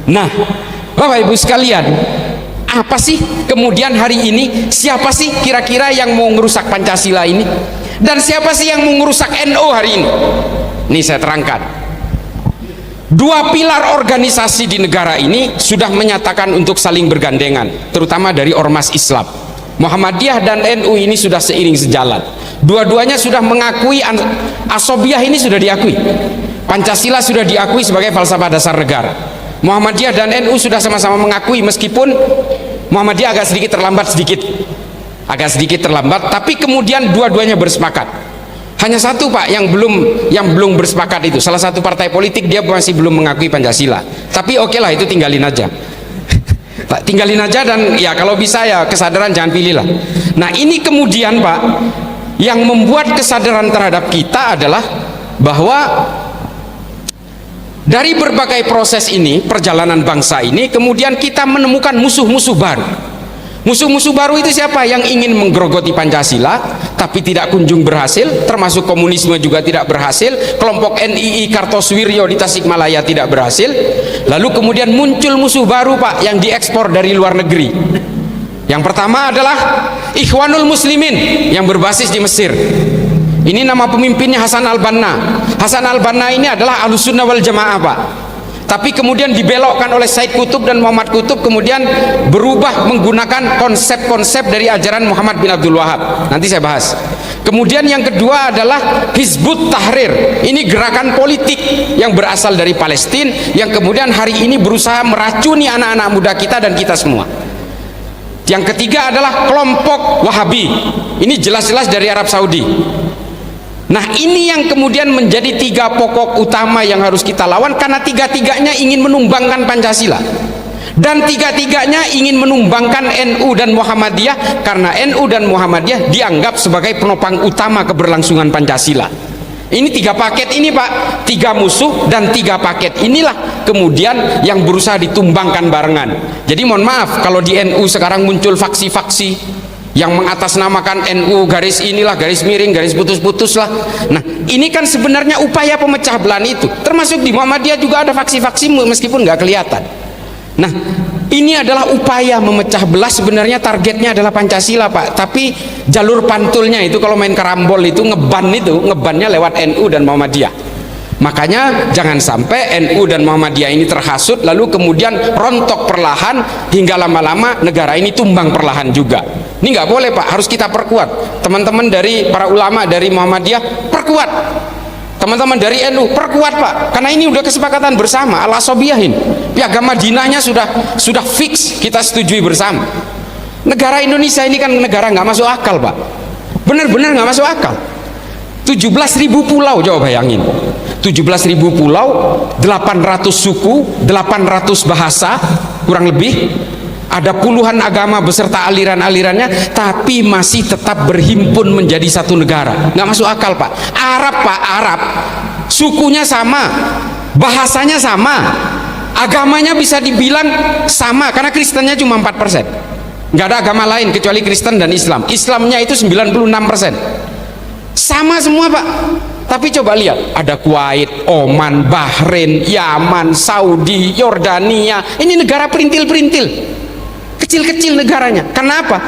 Nah, Bapak Ibu sekalian, apa sih kemudian hari ini, siapa sih kira-kira yang mau merusak Pancasila ini? Dan siapa sih yang mau merusak NU hari ini? Ini saya terangkan. Dua pilar organisasi di negara ini sudah menyatakan untuk saling bergandengan, terutama dari ormas Islam. Muhammadiyah dan NU ini sudah seiring sejalan. Dua-duanya sudah mengakui, Asobiyah ini sudah diakui, Pancasila sudah diakui sebagai falsafah dasar negara. Muhammadiyah dan NU sudah sama-sama mengakui, meskipun Muhammadiyah agak sedikit terlambat, tapi kemudian dua-duanya bersepakat. Hanya satu Pak yang belum bersepakat, itu salah satu partai politik, dia masih belum mengakui Pancasila. Tapi oke lah, itu tinggalin aja. Dan ya kalau bisa ya kesadaran jangan pilih lah. Nah ini kemudian Pak, yang membuat kesadaran terhadap kita adalah bahwa dari berbagai proses ini, perjalanan bangsa ini, kemudian kita menemukan musuh-musuh baru. Musuh-musuh baru itu siapa? Yang ingin menggerogoti Pancasila tapi tidak kunjung berhasil, termasuk komunisme juga tidak berhasil, kelompok NII Kartosuwiryo di Tasikmalaya tidak berhasil. Lalu kemudian muncul musuh baru Pak, yang diekspor dari luar negeri. Yang pertama adalah Ikhwanul Muslimin yang berbasis di Mesir. Ini nama pemimpinnya Hasan al-Banna. Hasan al-Banna ini adalah Ahlussunnah wal Jamaah Pak, tapi kemudian dibelokkan oleh Said Qutb dan Muhammad Qutb, kemudian berubah menggunakan konsep-konsep dari ajaran Muhammad bin Abdul Wahab. Nanti saya bahas. Kemudian yang kedua adalah Hizbut Tahrir. Ini gerakan politik yang berasal dari Palestina, yang kemudian hari ini berusaha meracuni anak-anak muda kita dan kita semua. Yang ketiga adalah kelompok Wahabi. Ini jelas-jelas dari Arab Saudi. Nah ini yang kemudian menjadi tiga pokok utama yang harus kita lawan, karena tiga-tiganya ingin menumbangkan Pancasila, dan tiga-tiganya ingin menumbangkan NU dan Muhammadiyah, karena NU dan Muhammadiyah dianggap sebagai penopang utama keberlangsungan Pancasila. Ini tiga paket ini Pak, tiga musuh dan tiga paket inilah kemudian yang berusaha ditumbangkan barengan. Jadi mohon maaf kalau di NU sekarang muncul faksi-faksi yang mengatasnamakan NU garis inilah, garis miring, garis putus-putus lah. Nah ini kan sebenarnya upaya pemecah belah itu. Termasuk di Muhammadiyah juga ada faksi-faksi meskipun nggak kelihatan. Nah ini adalah upaya memecah belah, sebenarnya targetnya adalah Pancasila Pak, tapi jalur pantulnya itu kalau main karambol itu ngebannya lewat NU dan Muhammadiyah. Makanya jangan sampai NU dan Muhammadiyah ini terhasut lalu kemudian rontok perlahan, hingga lama-lama negara ini tumbang perlahan juga. Ini nggak boleh Pak, harus kita perkuat. Teman-teman dari para ulama dari Muhammadiyah perkuat, teman-teman dari NU perkuat Pak, karena ini udah kesepakatan bersama. Al-Asobiyahin, Piagam Madinahnya sudah fix, kita setujui bersama. Negara Indonesia ini kan negara nggak masuk akal Pak, benar-benar nggak masuk akal. 17.000 pulau, coba bayangin, 17.000 pulau, 800 suku, 800 bahasa kurang lebih, ada puluhan agama beserta aliran-alirannya, tapi masih tetap berhimpun menjadi satu negara. Nggak masuk akal Pak. Arab Pak, Arab, sukunya sama, bahasanya sama, agamanya bisa dibilang sama, karena Kristennya cuma 4%. Nggak ada agama lain kecuali Kristen dan Islam. Islamnya itu 96%. Sama semua Pak. Tapi coba lihat, ada Kuwait, Oman, Bahrain, Yaman, Saudi, Yordania. Ini negara perintil-perintil, kecil-kecil negaranya. Kenapa?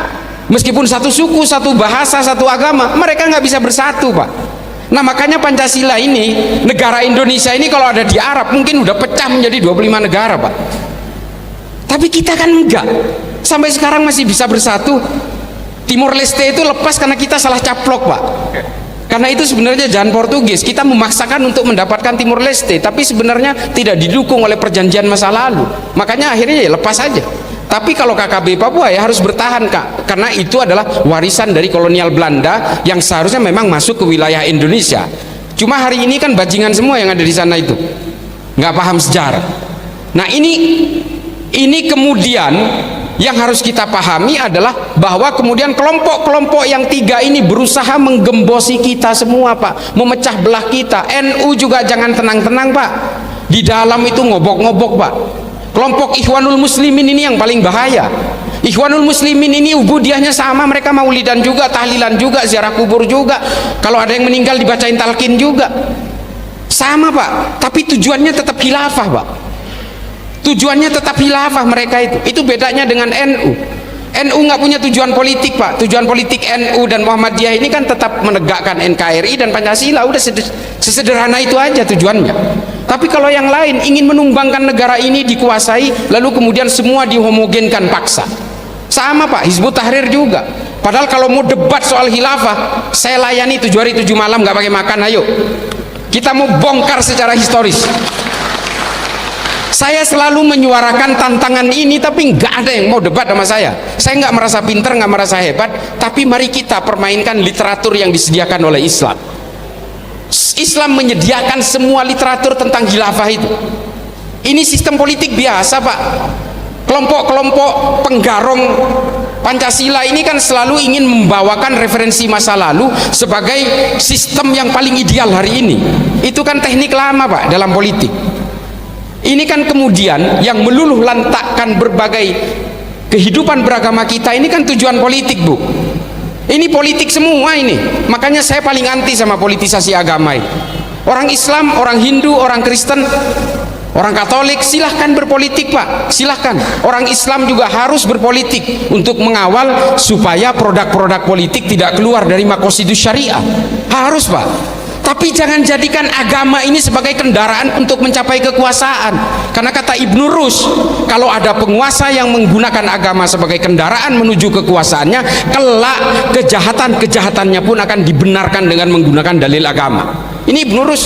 Meskipun satu suku, satu bahasa, satu agama, mereka nggak bisa bersatu Pak. Nah makanya Pancasila ini, negara Indonesia ini kalau ada di Arab mungkin udah pecah menjadi 25 negara Pak. Tapi kita kan enggak, sampai sekarang masih bisa bersatu. Timor Leste itu lepas karena kita salah caplok Pak. Karena itu sebenarnya jalan Portugis, kita memaksakan untuk mendapatkan Timor Leste, tapi sebenarnya tidak didukung oleh perjanjian masa lalu. Makanya akhirnya ya lepas aja. Tapi kalau KKB Papua ya harus bertahan Kak, karena itu adalah warisan dari kolonial Belanda yang seharusnya memang masuk ke wilayah Indonesia. Cuma hari ini kan bajingan semua yang ada di sana itu, nggak paham sejarah. Nah ini kemudian yang harus kita pahami adalah bahwa kemudian kelompok-kelompok yang tiga ini berusaha menggembosi kita semua Pak, memecah belah kita. NU juga jangan tenang-tenang Pak, di dalam itu ngobok-ngobok Pak. Kelompok Ikhwanul Muslimin ini yang paling bahaya. Ikhwanul Muslimin ini ubudiahnya sama, mereka maulidan juga, tahlilan juga, ziarah kubur juga, kalau ada yang meninggal dibacain talqin juga, sama Pak. Tapi tujuannya tetap khilafah Pak. tujuannya tetap khilafah mereka itu bedanya dengan NU nggak punya tujuan politik Pak. Tujuan politik NU dan Muhammadiyah ini kan tetap menegakkan NKRI dan Pancasila, udah sesederhana itu aja tujuannya. Tapi kalau yang lain ingin menumbangkan negara ini dikuasai, lalu kemudian semua dihomogenkan paksa. Sama Pak, Hizbut Tahrir juga. Padahal kalau mau debat soal khilafah, saya layani 7 hari 7 malam nggak pakai makan, ayo. Kita mau bongkar secara historis. Saya selalu menyuarakan tantangan ini, tapi nggak ada yang mau debat sama saya. Saya nggak merasa pinter, nggak merasa hebat, tapi mari kita permainkan literatur yang disediakan oleh Islam. Islam menyediakan semua literatur tentang khilafah itu. Ini sistem politik biasa Pak. Kelompok-kelompok penggarong Pancasila ini kan selalu ingin membawakan referensi masa lalu sebagai sistem yang paling ideal hari ini. Itu kan teknik lama Pak dalam politik. Ini kan kemudian yang meluluh lantakkan berbagai kehidupan beragama kita ini kan tujuan politik Bu. Ini politik semua ini. Makanya saya paling anti sama politisasi agama ini. Orang Islam, orang Hindu, orang Kristen, orang Katolik silahkan berpolitik Pak, silahkan. Orang Islam juga harus berpolitik untuk mengawal supaya produk-produk politik tidak keluar dari makosidus syariah. Harus Pak. Tapi jangan jadikan agama ini sebagai kendaraan untuk mencapai kekuasaan. Karena kata Ibnu Rus, kalau ada penguasa yang menggunakan agama sebagai kendaraan menuju kekuasaannya, kelak kejahatan-kejahatannya pun akan dibenarkan dengan menggunakan dalil agama. Ini Ibnu Rus.